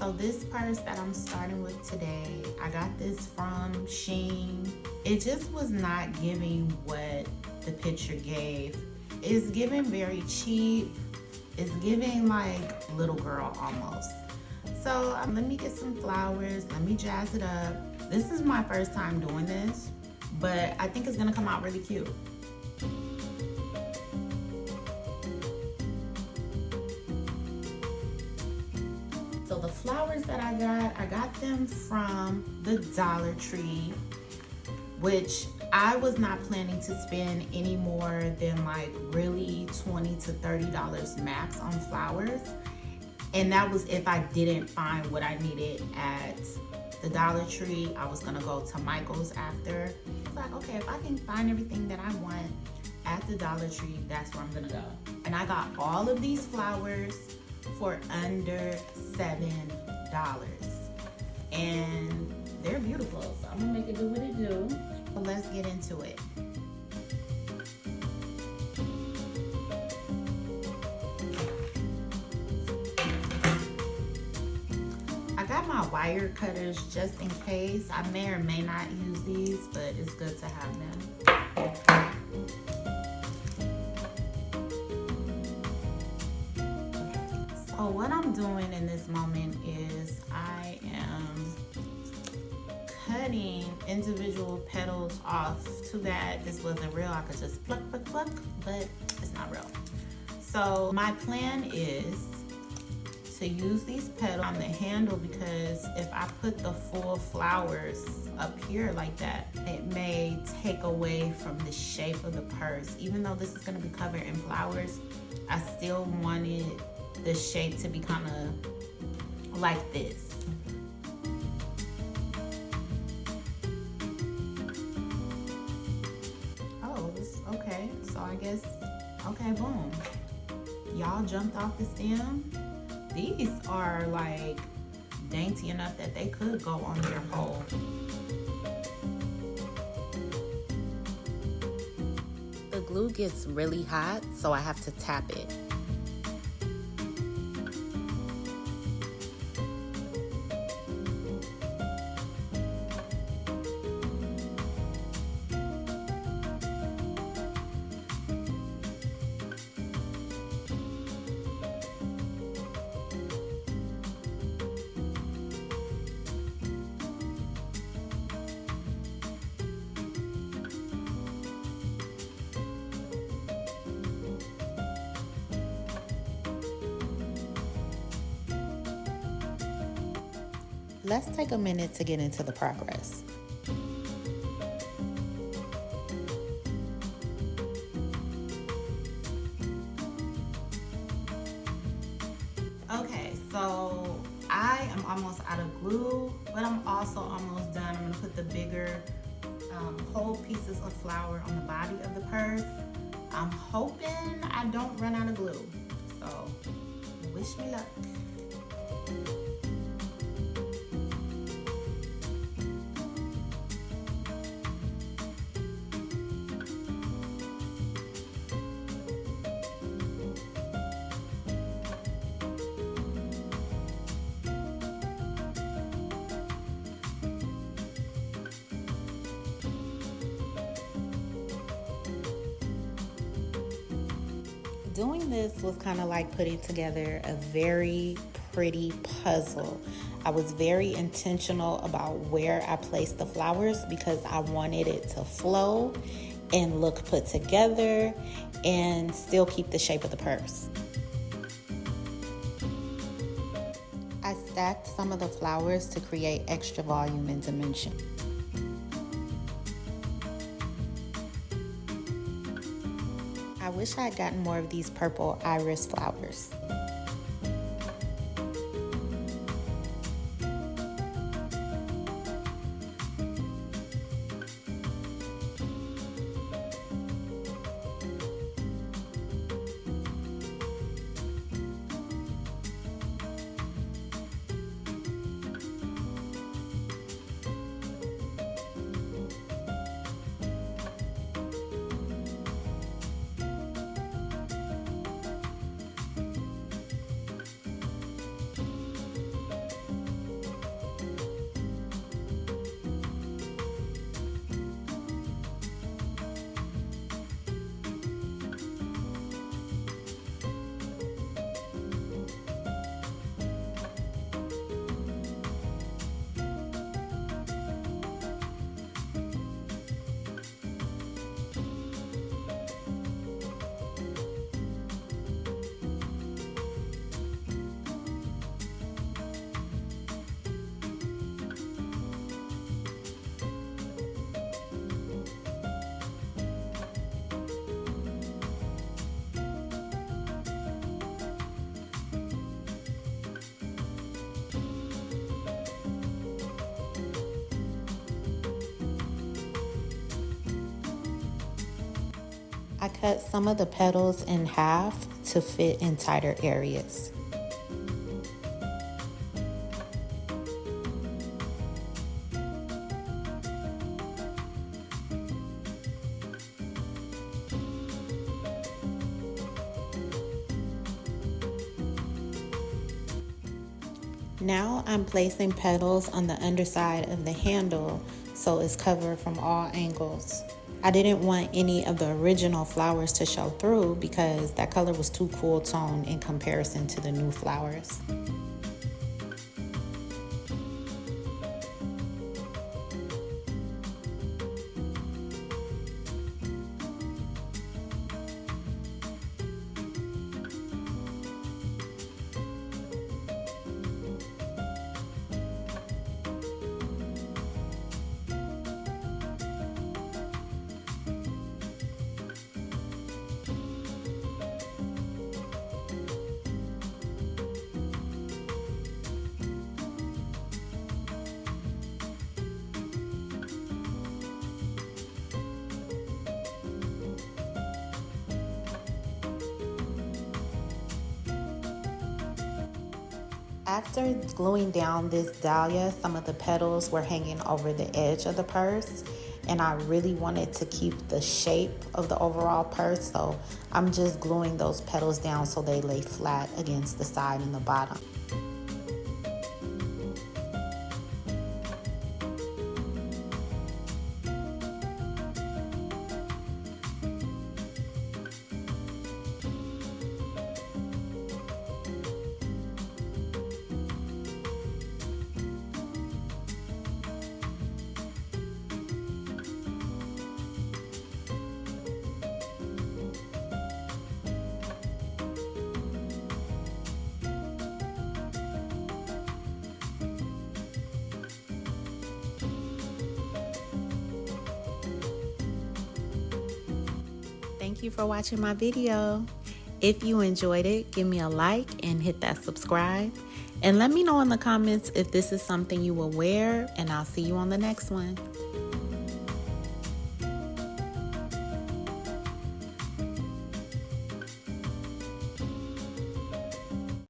So this purse that I'm starting with today, I got this from Shein. It just was not giving what the picture gave. It's giving very cheap. It's giving like little girl almost. So let me get some flowers, let me jazz it up. This is my first time doing this, but I think it's gonna come out really cute. So the flowers that I got them from the Dollar Tree, which I was not planning to spend any more than like really $20 to $30 max on flowers. And that was if I didn't find what I needed at the Dollar Tree. I was gonna go to Michael's after. I was like, okay, if I can find everything that I want at the Dollar Tree, that's where I'm gonna go. And I got all of these flowers for under $7. And they're beautiful, so I'm gonna make it do what it do. But let's get into it. I got my wire cutters just in case. I may or may not use these, but it's good to have them. So what I'm doing in this moment is I am cutting individual petals off. Too bad this wasn't real. I could just pluck, but it's not real. So my plan is to use these petals on the handle, because if I put the full flowers up here like that, it may take away from the shape of the purse. Even though this is gonna be covered in flowers, I still wanted the shape to be kind of like this. Okay, so I guess, okay, boom. Y'all jumped off the stem. These are like dainty enough that they could go on your hole. The glue gets really hot, so I have to tap it. Let's take a minute to get into the progress. Okay, so I am almost out of glue, but I'm also almost done. I'm gonna put the bigger whole pieces of flower on the body of the purse. I'm hoping I don't run out of glue, so wish me luck. Doing this was kind of like putting together a very pretty puzzle. I was very intentional about where I placed the flowers because I wanted it to flow and look put together and still keep the shape of the purse. I stacked some of the flowers to create extra volume and dimension. I wish I had gotten more of these purple iris flowers. I cut some of the petals in half to fit in tighter areas. Now I'm placing petals on the underside of the handle so it's covered from all angles. I didn't want any of the original flowers to show through because that color was too cool tone in comparison to the new flowers. After gluing down this dahlia, some of the petals were hanging over the edge of the purse, and I really wanted to keep the shape of the overall purse, so I'm just gluing those petals down so they lay flat against the side and the bottom. Thank you for watching my video. If you enjoyed it, give me a like and hit that subscribe. And let me know in the comments if this is something you will wear, and I'll see you on the next one.